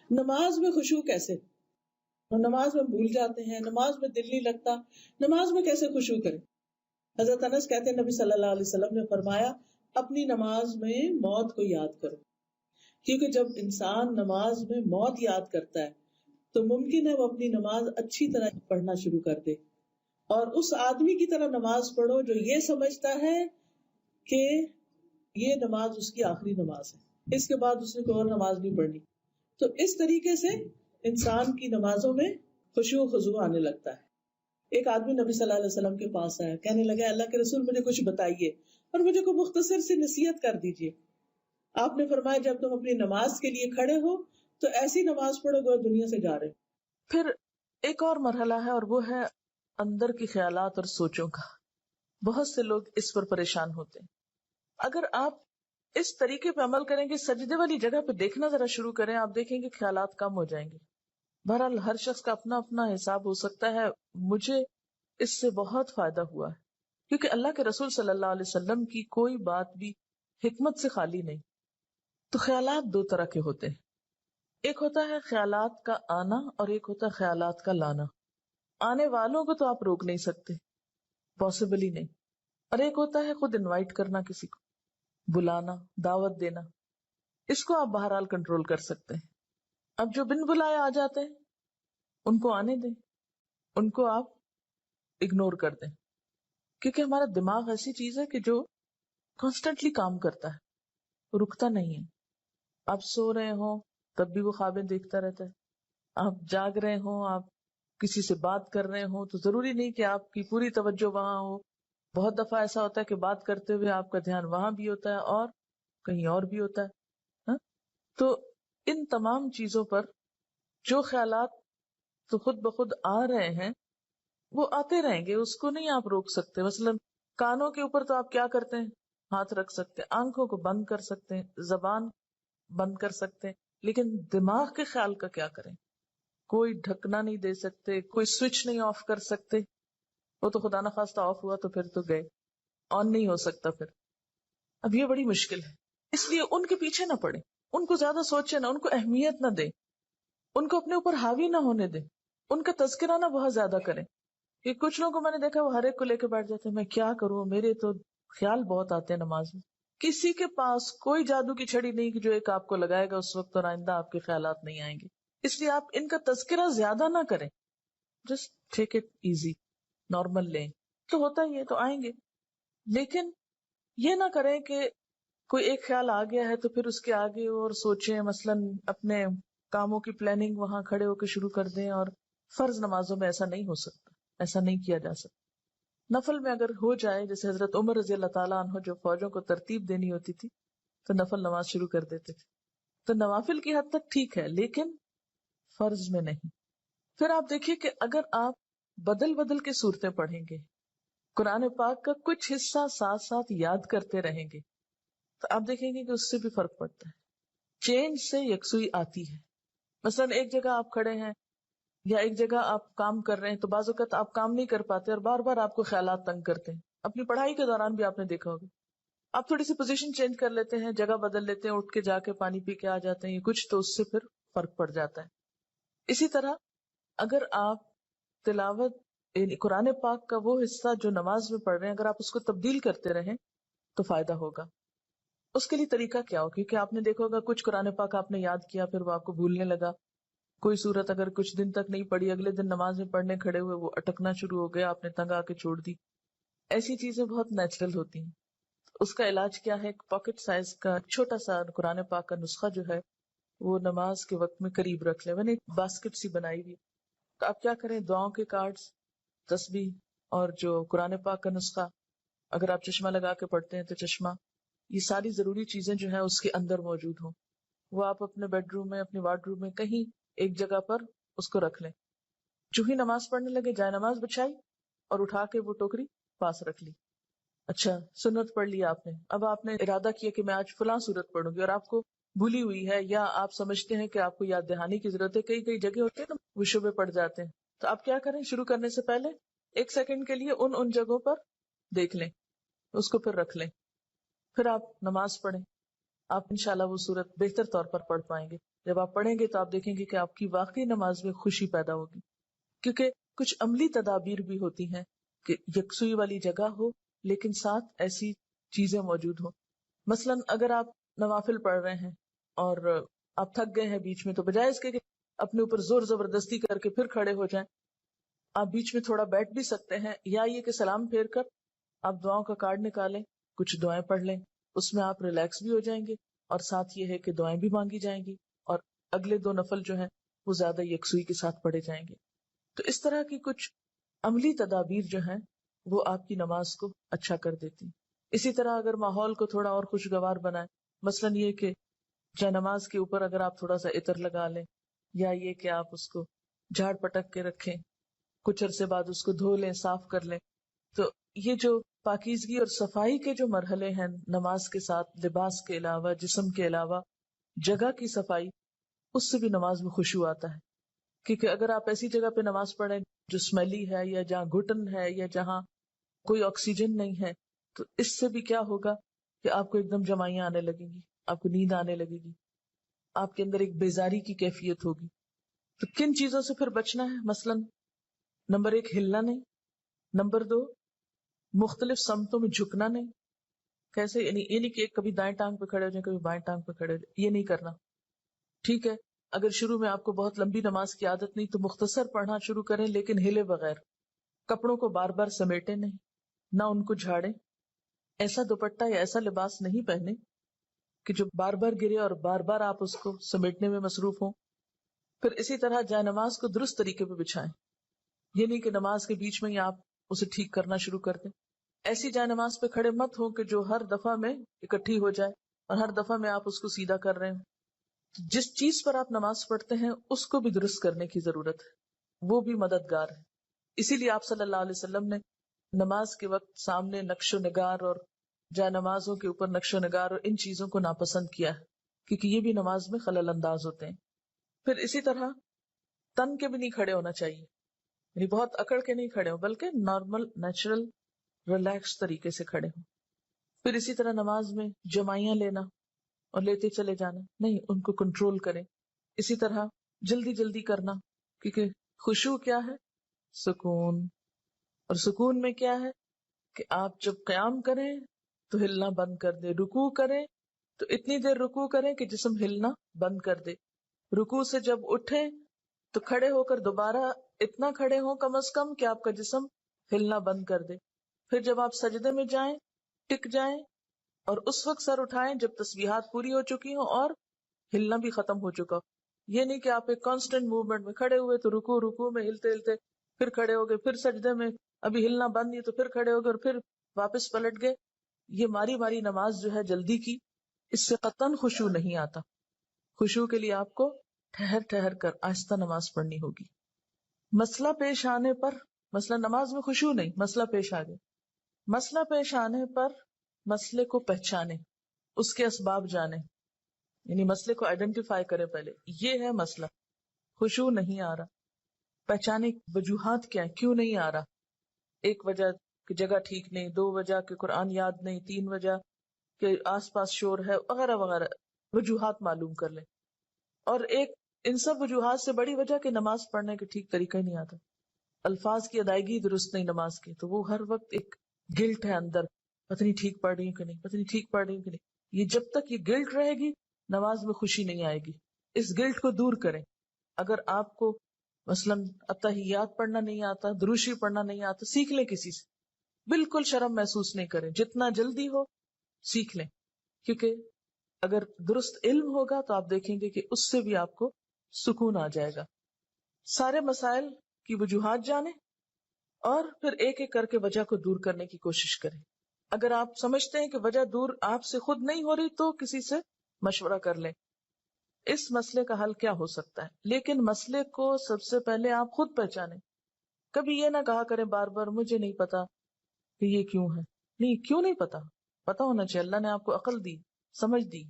نماز میں خشوع کیسے؟ ہم نماز میں بھول جاتے ہیں، نماز میں دل نہیں لگتا، نماز میں کیسے خشوع کریں؟ حضرت انس کہتے ہیں نبی صلی اللہ علیہ وسلم نے فرمایا اپنی نماز میں موت کو یاد کرو، کیونکہ جب انسان نماز میں موت یاد کرتا ہے تو ممکن ہے وہ اپنی نماز اچھی طرح پڑھنا شروع کر دے، اور اس آدمی کی طرح نماز پڑھو جو یہ سمجھتا ہے کہ یہ نماز اس کی آخری نماز ہے، اس کے بعد اس نے کوئی اور نماز نہیں پڑھنی. تو اس طریقے سے انسان کی نمازوں میں خشوع و خضوع آنے لگتا ہے. ایک آدمی نبی صلی اللہ علیہ وسلم کے پاس آیا، کہنے لگا اللہ کے رسول مجھے کچھ بتائیے اور مجھے کوئی مختصر سی نصیحت کر دیجیے. آپ نے فرمایا جب تم اپنی نماز کے لیے کھڑے ہو تو ایسی نماز پڑھو گو دنیا سے جا رہے. پھر ایک اور مرحلہ ہے اور وہ ہے اندر کی خیالات اور سوچوں کا. بہت سے لوگ اس پر پریشان ہوتے ہیں. اگر آپ اس طریقے پہ عمل کریں گے، سجدے والی جگہ پہ دیکھنا ذرا شروع کریں، آپ دیکھیں گے خیالات کم ہو جائیں گے. بہرحال ہر شخص کا اپنا اپنا حساب ہو سکتا ہے. مجھے اس سے بہت فائدہ ہوا ہے کیونکہ اللہ کے رسول صلی اللہ علیہ وسلم کی کوئی بات بھی حکمت سے خالی نہیں. تو خیالات دو طرح کے ہوتے ہیں، ایک ہوتا ہے خیالات کا آنا اور ایک ہوتا ہے خیالات کا لانا. آنے والوں کو تو آپ روک نہیں سکتے، پاسبل ہی نہیں. اور ایک ہوتا ہے خود انوائٹ کرنا، کسی کو بلانا، دعوت دینا. اس کو آپ بہرحال کنٹرول کر سکتے ہیں. اب جو بن بلائے آ جاتے ہیں ان کو آنے دیں، ان کو آپ اگنور کر دیں، کیونکہ ہمارا دماغ ایسی چیز ہے کہ جو کانسٹنٹلی کام کرتا ہے، رکتا نہیں ہے. آپ سو رہے ہوں تب بھی وہ خوابیں دیکھتا رہتا ہے، آپ جاگ رہے ہوں، آپ کسی سے بات کر رہے ہوں تو ضروری نہیں کہ آپ کی پوری توجہ وہاں ہو. بہت دفعہ ایسا ہوتا ہے کہ بات کرتے ہوئے آپ کا دھیان وہاں بھی ہوتا ہے اور کہیں اور بھی ہوتا ہے. تو ان تمام چیزوں پر جو خیالات تو خود بخود آ رہے ہیں وہ آتے رہیں گے، اس کو نہیں آپ روک سکتے. مثلا کانوں کے اوپر تو آپ کیا کرتے ہیں، ہاتھ رکھ سکتے ہیں، آنکھوں کو بند کر سکتے ہیں، زبان بند کر سکتے ہیں، لیکن دماغ کے خیال کا کیا کریں؟ کوئی ڈھکنا نہیں دے سکتے، کوئی سوئچ نہیں آف کر سکتے. وہ تو خدا نخواستہ آف ہوا تو پھر تو گئے، آن نہیں ہو سکتا پھر. اب یہ بڑی مشکل ہے. اس لیے ان کے پیچھے نہ پڑے، ان کو زیادہ سوچے نہ، ان کو اہمیت نہ دیں، ان کو اپنے اوپر حاوی نہ ہونے دیں، ان کا تذکرہ نہ بہت زیادہ کریں. کہ کچھ لوگوں کو میں نے دیکھا وہ ہر ایک کو لے کے بیٹھ جاتے ہیں، میں کیا کروں، میرے تو خیال بہت آتے ہیں نماز میں. کسی کے پاس کوئی جادو کی چھڑی نہیں کہ جو ایک آپ کو لگائے گا اس وقت اور آئندہ آپ کے خیالات نہیں آئیں گے. اس لیے آپ ان کا تذکرہ زیادہ نہ کریں، just take it easy, normal لیں. تو ہوتا ہی ہے تو آئیں گے، لیکن یہ نہ کریں کہ کوئی ایک خیال آ گیا ہے تو پھر اس کے آگے اور سوچیں. مثلا اپنے کاموں کی پلاننگ وہاں کھڑے ہو کے شروع کر دیں. اور فرض نمازوں میں ایسا نہیں ہو سکتا، ایسا نہیں کیا جا سکتا. نفل میں اگر ہو جائے، جیسے حضرت عمر رضی اللہ تعالیٰ عنہ جو فوجوں کو ترتیب دینی ہوتی تھی تو نفل نماز شروع کر دیتے تھے. تو نوافل کی حد تک ٹھیک ہے لیکن فرض میں نہیں. پھر آپ دیکھیے کہ اگر آپ بدل بدل کے صورتیں پڑھیں گے، قرآن پاک کا کچھ حصہ ساتھ ساتھ یاد کرتے رہیں گے، تو آپ دیکھیں گے کہ اس سے بھی فرق پڑتا ہے. چینج سے یکسوئی آتی ہے. مثلا ایک جگہ آپ کھڑے ہیں یا ایک جگہ آپ کام کر رہے ہیں تو بعض اوقات آپ کام نہیں کر پاتے اور بار بار آپ کو خیالات تنگ کرتے ہیں. اپنی پڑھائی کے دوران بھی آپ نے دیکھا ہوگا، آپ تھوڑی سی پوزیشن چینج کر لیتے ہیں، جگہ بدل لیتے ہیں، اٹھ کے جا کے پانی پی کے آ جاتے ہیں کچھ، تو اس سے پھر فرق پڑ جاتا ہے. اسی طرح اگر آپ تلاوت یعنی قرآن پاک کا وہ حصہ جو نماز میں پڑھ رہے ہیں اگر آپ اس کو تبدیل کرتے رہیں تو فائدہ ہوگا. اس کے لیے طریقہ کیا ہو؟ کیونکہ آپ نے دیکھا ہوگا کچھ قرآن پاک آپ نے یاد کیا پھر وہ آپ کو بھولنے لگا. کوئی صورت اگر کچھ دن تک نہیں پڑھی، اگلے دن نماز میں پڑھنے کھڑے ہوئے وہ اٹکنا شروع ہو گیا، آپ نے تنگ آ کے چھوڑ دی. ایسی چیزیں بہت نیچرل ہوتی ہیں. اس کا علاج کیا ہے؟ ایک پاکٹ سائز کا چھوٹا سا قرآن پاک کا نسخہ جو ہے وہ نماز کے وقت میں قریب رکھ لیں. میں نے ایک باسکٹ سی بنائی ہوئی، تو آپ کیا کریں، دعاؤں کے کارڈز، تسبیح اور جو قرآن پاک کا نسخہ، اگر آپ چشمہ لگا کے پڑھتے ہیں تو چشمہ، یہ ساری ضروری چیزیں جو ہیں اس کے اندر موجود ہوں. وہ آپ اپنے بیڈ روم میں، اپنی وارڈ روم میں کہیں ایک جگہ پر اس کو رکھ لیں. جو ہی نماز پڑھنے لگے جائے نماز بچھائی اور اٹھا کے وہ ٹوکری پاس رکھ لی. اچھا سنت پڑھ لی آپ نے، اب آپ نے ارادہ کیا کہ میں آج فلاں سورت پڑھوں گی اور آپ کو بھولی ہوئی ہے یا آپ سمجھتے ہیں کہ آپ کو یاد دہانی کی ضرورت ہے. کئی کئی جگہ ہوتے ہیں نا وہ شبے پڑ جاتے ہیں. تو آپ کیا کریں، شروع کرنے سے پہلے 1 سیکنڈ کے لیے ان جگہوں پر دیکھ لیں، اس کو پھر رکھ لیں، پھر آپ نماز پڑھیں. آپ انشاءاللہ وہ سورت بہتر طور پر پڑھ پائیں گے. جب آپ پڑھیں گے تو آپ دیکھیں گے کہ آپ کی واقعی نماز میں خوشی پیدا ہوگی، کیونکہ کچھ عملی تدابیر بھی ہوتی ہیں کہ یکسوئی والی جگہ ہو لیکن ساتھ ایسی چیزیں موجود ہوں. مثلاً اگر آپ نوافل پڑھ رہے ہیں اور آپ تھک گئے ہیں بیچ میں، تو بجائے اس کے کہ اپنے اوپر زور زبردستی کر کے پھر کھڑے ہو جائیں، آپ بیچ میں تھوڑا بیٹھ بھی سکتے ہیں، یا یہ کہ سلام پھیر کر آپ دعاؤں کا کارڈ نکالیں، کچھ دعائیں پڑھ لیں، اس میں آپ ریلیکس بھی ہو جائیں گے اور ساتھ یہ ہے کہ دعائیں بھی مانگی جائیں گی اور اگلے 2 نفل جو ہیں وہ زیادہ یکسوئی کے ساتھ پڑھے جائیں گے. تو اس طرح کی کچھ عملی تدابیر جو ہیں وہ آپ کی نماز کو اچھا کر دیتی. اسی طرح اگر ماحول کو تھوڑا اور خوشگوار بنائیں، مثلاً یہ کہ جائے نماز کے اوپر اگر آپ تھوڑا سا عطر لگا لیں، یا یہ کہ آپ اس کو جھاڑ پٹک کے رکھیں، کچھ عرصے بعد اس کو دھو لیں، صاف کر لیں، تو یہ جو پاکیزگی اور صفائی کے جو مرحلے ہیں نماز کے ساتھ، لباس کے علاوہ، جسم کے علاوہ جگہ کی صفائی، اس سے بھی نماز میں خشوع آتا ہے. کیونکہ اگر آپ ایسی جگہ پہ نماز پڑھیں جو اسمیلی ہے یا جہاں گھٹن ہے یا جہاں کوئی آکسیجن نہیں ہے، تو اس سے بھی کیا ہوگا کہ آپ کو ایک دم جمائیاں آنے لگیں گی، آپ کو نیند آنے لگے گی، آپ کے اندر ایک بیزاری کی کیفیت ہوگی. تو کن چیزوں سے پھر بچنا ہے؟ مثلاً نمبر 1 ہلنا نہیں، نمبر 2 مختلف سمتوں میں جھکنا نہیں. کیسے؟ یعنی یہ نہیں کہ کبھی دائیں ٹانگ پہ کھڑے ہو جائیں، کبھی بائیں ٹانگ پہ کھڑے ہو جائیں، یہ نہیں کرنا. ٹھیک ہے، اگر شروع میں آپ کو بہت لمبی نماز کی عادت نہیں تو مختصر پڑھنا شروع کریں، لیکن ہلے بغیر. کپڑوں کو بار بار سمیٹے نہیں، نہ ان کو جھاڑیں. ایسا دوپٹہ یا ایسا لباس نہیں پہنے کہ جو بار بار گرے اور بار بار آپ اس کو سمیٹنے میں مصروف ہوں. پھر اسی طرح جائے نماز کو درست طریقے پہ بچھائیں. یہ نہیں کہ نماز کے بیچ میں ہی آپ اسے ٹھیک کرنا شروع کر دیں. ایسی جائے نماز پہ کھڑے مت ہو کہ جو ہر دفعہ میں اکٹھی ہو جائے اور ہر دفعہ میں آپ اس کو سیدھا کر رہے ہیں. جس چیز پر آپ نماز پڑھتے ہیں اس کو بھی درست کرنے کی ضرورت ہے، وہ بھی مددگار ہے. اسی لیے آپ صلی اللہ علیہ وسلم نے نماز کے وقت سامنے نقش و نگار اور جائے نمازوں کے اوپر نقش و نگار اور ان چیزوں کو ناپسند کیا ہے، کیونکہ یہ بھی نماز میں خلل انداز ہوتے ہیں. پھر اسی طرح تن کے بھی نہیں کھڑے ہونا چاہیے، یعنی بہت اکڑ کے نہیں کھڑے ہوں، بلکہ نارمل نیچرل ریلیکس طریقے سے کھڑے ہوں. پھر اسی طرح نماز میں جمائیاں لینا اور لیتے چلے جانا نہیں، ان کو کنٹرول کریں. اسی طرح جلدی جلدی کرنا، کیونکہ خشوع کیا ہے؟ سکون. اور سکون میں کیا ہے کہ آپ جب قیام کریں تو ہلنا بند کر دے، رکوع کریں تو اتنی دیر رکوع کریں کہ جسم ہلنا بند کر دے، رکوع سے جب اٹھیں تو کھڑے ہو کر دوبارہ اتنا کھڑے ہوں کم از کم کہ آپ کا جسم ہلنا بند کر دے. پھر جب آپ سجدے میں جائیں ٹک جائیں اور اس وقت سر اٹھائیں جب تسبیحات پوری ہو چکی ہوں اور ہلنا بھی ختم ہو چکا ہو. یہ نہیں کہ آپ ایک کانسٹنٹ موومنٹ میں کھڑے ہوئے تو رکوع میں ہلتے ہلتے پھر کھڑے ہو گئے، پھر سجدے میں ابھی ہلنا بند نہیں تو پھر کھڑے ہو گئے اور پھر واپس پلٹ گئے. یہ ماری ماری نماز جو ہے جلدی کی، اس سے قطعاً خشوع نہیں آتا. خشوع کے لیے آپ کو ٹھہر ٹھہر کر آہستہ نماز پڑھنی ہوگی. مسئلہ پیش آنے پر، مسئلہ نماز میں خشوع نہیں، مسئلہ پیش آ گیا، مسئلہ پیش آنے پر مسئلے کو پہچانے، اس کے اسباب جانے، یعنی مسئلے کو آئیڈینٹیفائی کریں. پہلے یہ ہے مسئلہ، خشوع نہیں آ رہا، پہچانے وجوہات کیا ہے، کیوں نہیں آ رہا. ایک وجہ کہ جگہ ٹھیک نہیں، 2 وجہ کہ قرآن یاد نہیں، 3 وجہ کہ آس پاس شور ہے، وغیرہ وغیرہ وجوہات معلوم کر لیں. اور ایک ان سب وجوہات سے بڑی وجہ کہ نماز پڑھنے کا ٹھیک طریقہ ہی نہیں آتا، الفاظ کی ادائیگی درست نہیں نماز کی، تو وہ ہر وقت ایک گلٹ ہے اندر، پتہ نہیں ٹھیک پڑھ رہی ہوں کہ نہیں، پتہ نہیں ٹھیک پڑھ رہی ہوں کہ نہیں. یہ جب تک یہ گلٹ رہے گی نماز میں خوشی نہیں آئے گی. اس گلٹ کو دور کریں. اگر آپ کو مثلاً اتحیات پڑھنا نہیں آتا، دروشی پڑھنا نہیں آتا، سیکھ لیں کسی سے، بالکل شرم محسوس نہیں کریں، جتنا جلدی ہو سیکھ لیں. کیونکہ اگر درست علم ہوگا تو آپ دیکھیں گے کہ اس سے بھی آپ کو سکون آ جائے گا. سارے مسائل کی وجوہات جانیں اور پھر ایک ایک کر کے وجہ کو دور کرنے کی کوشش کریں. اگر آپ سمجھتے ہیں کہ وجہ دور آپ سے خود نہیں ہو رہی تو کسی سے مشورہ کر لیں اس مسئلے کا حل کیا ہو سکتا ہے. لیکن مسئلے کو سب سے پہلے آپ خود پہچانیں. کبھی یہ نہ کہا کریں بار بار مجھے نہیں پتا کہ یہ کیوں ہے. نہیں، کیوں نہیں پتا، پتا ہونا چاہیے. اللہ نے آپ کو عقل دی، سمجھ دی،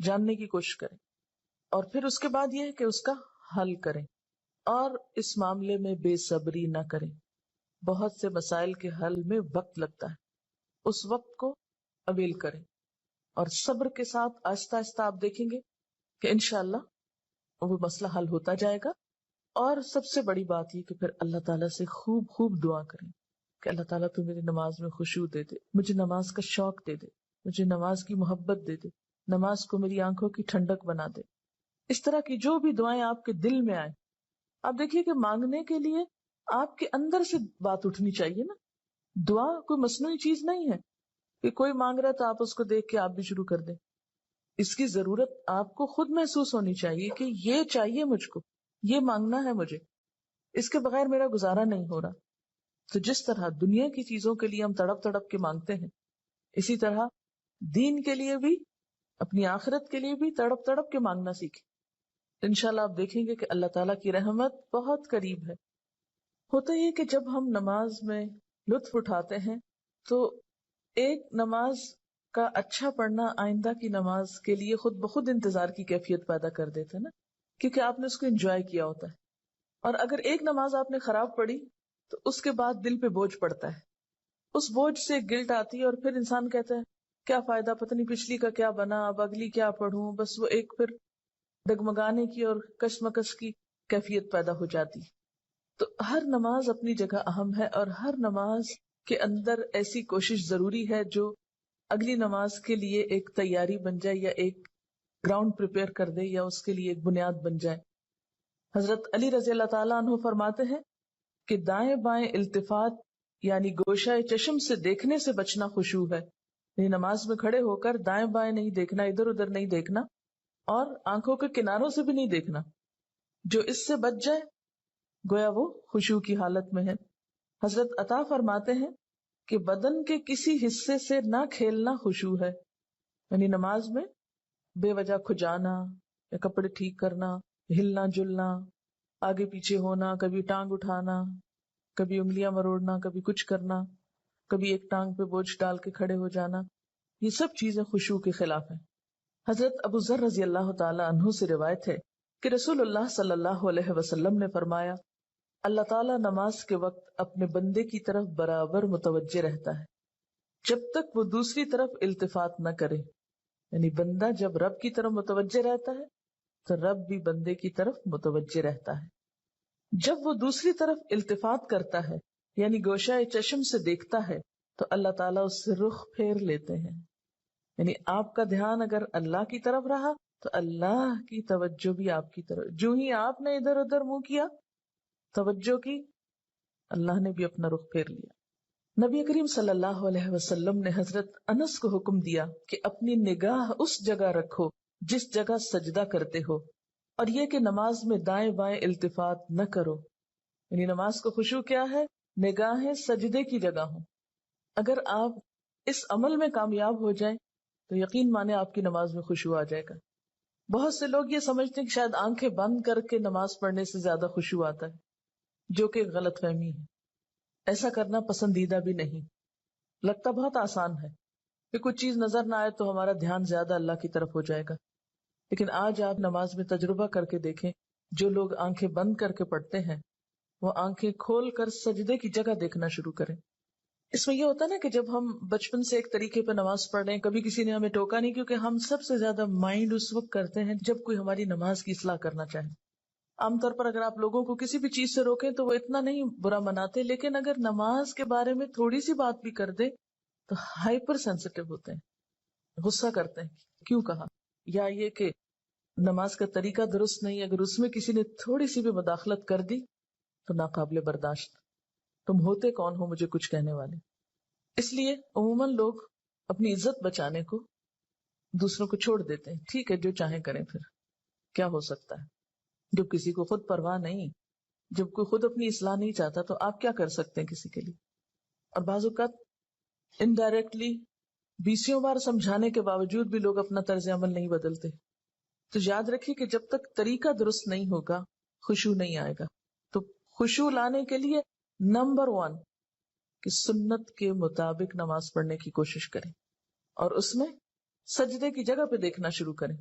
جاننے کی کوشش کریں. اور پھر اس کے بعد یہ ہے کہ اس کا حل کریں اور اس معاملے میں بے صبری نہ کریں. بہت سے مسائل کے حل میں وقت لگتا ہے، اس وقت کو اویل کریں اور صبر کے ساتھ آہستہ آہستہ آپ دیکھیں گے کہ انشاءاللہ وہ مسئلہ حل ہوتا جائے گا. اور سب سے بڑی بات یہ کہ پھر اللہ تعالیٰ سے خوب خوب دعا کریں کہ اللہ تعالیٰ تو میری نماز میں خشوع دے دے، مجھے نماز کا شوق دے دے، مجھے نماز کی محبت دے دے، نماز کو میری آنکھوں کی ٹھنڈک بنا دے. اس طرح کی جو بھی دعائیں آپ کے دل میں آئے، آپ دیکھیے کہ مانگنے کے لیے آپ کے اندر سے بات اٹھنی چاہیے نا. دعا کوئی مصنوعی چیز نہیں ہے کہ کوئی مانگ رہا تو آپ اس کو دیکھ کے آپ بھی شروع کر دیں. اس کی ضرورت آپ کو خود محسوس ہونی چاہیے کہ یہ چاہیے مجھ کو، یہ مانگنا ہے مجھے، اس کے بغیر میرا گزارا نہیں ہو رہا. تو جس طرح دنیا کی چیزوں کے لیے ہم تڑپ تڑپ کے مانگتے ہیں، اسی طرح دین کے لیے بھی، اپنی آخرت کے لیے بھی تڑپ تڑپ کے مانگنا سیکھیں. انشاءاللہ آپ دیکھیں گے کہ اللہ تعالیٰ کی رحمت بہت قریب ہے. ہوتا یہ کہ جب ہم نماز میں لطف اٹھاتے ہیں تو ایک نماز کا اچھا پڑھنا آئندہ کی نماز کے لیے خود بخود انتظار کی کیفیت پیدا کر دیتا ہے نا، کیونکہ آپ نے اس کو انجوائے کیا ہوتا ہے. اور اگر ایک نماز آپ نے خراب پڑھی تو اس کے بعد دل پہ بوجھ پڑتا ہے، اس بوجھ سے گلٹ آتی ہے، اور پھر انسان کہتا ہے کیا فائدہ، پتہ نہیں پچھلی کا کیا بنا، اب اگلی کیا پڑھوں. بس وہ ایک پھر ڈگمگانے کی اور کشمکش کی کیفیت پیدا ہو جاتی. تو ہر نماز اپنی جگہ اہم ہے، اور ہر نماز کے اندر ایسی کوشش ضروری ہے جو اگلی نماز کے لیے ایک تیاری بن جائے، یا ایک گراؤنڈ پریپیئر کر دے، یا اس کے لیے ایک بنیاد بن جائے. حضرت علی رضی اللہ تعالیٰ عنہ فرماتے ہیں کہ دائیں بائیں التفات یعنی گوشہ چشم سے دیکھنے سے بچنا خشوع ہے. یعنی نماز میں کھڑے ہو کر دائیں بائیں نہیں دیکھنا، ادھر ادھر نہیں دیکھنا، اور آنکھوں کے کناروں سے بھی نہیں دیکھنا. جو اس سے بچ جائے گویا وہ خشوع کی حالت میں ہے. حضرت عطا فرماتے ہیں کہ بدن کے کسی حصے سے نہ کھیلنا خشوع ہے. یعنی نماز میں بے وجہ کھجانا یا کپڑے ٹھیک کرنا، ہلنا جلنا، آگے پیچھے ہونا، کبھی ٹانگ اٹھانا، کبھی انگلیاں مروڑنا، کبھی کچھ کرنا، کبھی ایک ٹانگ پہ بوجھ ڈال کے کھڑے ہو جانا، یہ سب چیزیں خشوع کے خلاف ہیں. حضرت ابو ذر رضی اللہ تعالی عنہ سے روایت ہے کہ رسول اللہ صلی اللہ علیہ وسلم نے فرمایا، اللہ تعالیٰ نماز کے وقت اپنے بندے کی طرف برابر متوجہ رہتا ہے جب تک وہ دوسری طرف التفات نہ کرے. یعنی بندہ جب رب کی طرف متوجہ رہتا ہے تو رب بھی بندے کی طرف متوجہ رہتا ہے. جب وہ دوسری طرف التفات کرتا ہے یعنی گوشہ چشم سے دیکھتا ہے تو اللہ تعالیٰ اس سے رخ پھیر لیتے ہیں. یعنی آپ کا دھیان اگر اللہ کی طرف رہا تو اللہ کی توجہ بھی آپ کی طرف. جو ہی آپ نے ادھر ادھر منہ کیا، توجہ کی، اللہ نے بھی اپنا رخ پھیر لیا. نبی کریم صلی اللہ علیہ وسلم نے حضرت انس کو حکم دیا کہ اپنی نگاہ اس جگہ رکھو جس جگہ سجدہ کرتے ہو، اور یہ کہ نماز میں دائیں بائیں التفات نہ کرو. یعنی نماز کو خشوع کیا ہے؟ نگاہیں سجدے کی جگہ ہوں. اگر آپ اس عمل میں کامیاب ہو جائیں تو یقین مانے آپ کی نماز میں خشوع آ جائے گا. بہت سے لوگ یہ سمجھتے ہیں کہ شاید آنکھیں بند کر کے نماز پڑھنے سے زیادہ خشوع آتا ہے، جو کہ غلط فہمی ہے. ایسا کرنا پسندیدہ بھی نہیں. لگتا بہت آسان ہے کہ کچھ چیز نظر نہ آئے تو ہمارا دھیان زیادہ اللہ کی طرف ہو جائے گا، لیکن آج آپ نماز میں تجربہ کر کے دیکھیں، جو لوگ آنکھیں بند کر کے پڑھتے ہیں وہ آنکھیں کھول کر سجدے کی جگہ دیکھنا شروع کریں. اس میں یہ ہوتا ہے نا کہ جب ہم بچپن سے ایک طریقے پہ نماز پڑھ رہے ہیں، کبھی کسی نے ہمیں ٹوکا نہیں، کیونکہ ہم سب سے زیادہ مائنڈ اس وقت کرتے ہیں جب کوئی ہماری نماز کی اصلاح کرنا چاہے. عام طور پر اگر آپ لوگوں کو کسی بھی چیز سے روکیں تو وہ اتنا نہیں برا مناتے، لیکن اگر نماز کے بارے میں تھوڑی سی بات بھی کر دے تو ہائپر سینسٹیو ہوتے ہیں، غصہ کرتے ہیں کیوں کہا، یا یہ کہ نماز کا طریقہ درست نہیں. اگر اس میں کسی نے تھوڑی سی بھی مداخلت کر دی تو ناقابل برداشت. تم ہوتے کون ہو مجھے کچھ کہنے والے. اس لیے عموماً لوگ اپنی عزت بچانے کو دوسروں کو چھوڑ دیتے ہیں. ٹھیک ہے جو چاہیں کریں، پھر کیا ہو سکتا ہے. جب کسی کو خود پرواہ نہیں، جب کوئی خود اپنی اصلاح نہیں چاہتا تو آپ کیا کر سکتے ہیں کسی کے لیے. اور بعض اوقات انڈائریکٹلی 20 بار سمجھانے کے باوجود بھی لوگ اپنا طرز عمل نہیں بدلتے. تو یاد رکھیے کہ جب تک طریقہ درست نہیں ہوگا خشوع نہیں آئے گا. تو خشوع لانے کے لیے نمبر 1 کہ سنت کے مطابق نماز پڑھنے کی کوشش کریں، اور اس میں سجدے کی جگہ پہ دیکھنا شروع کریں.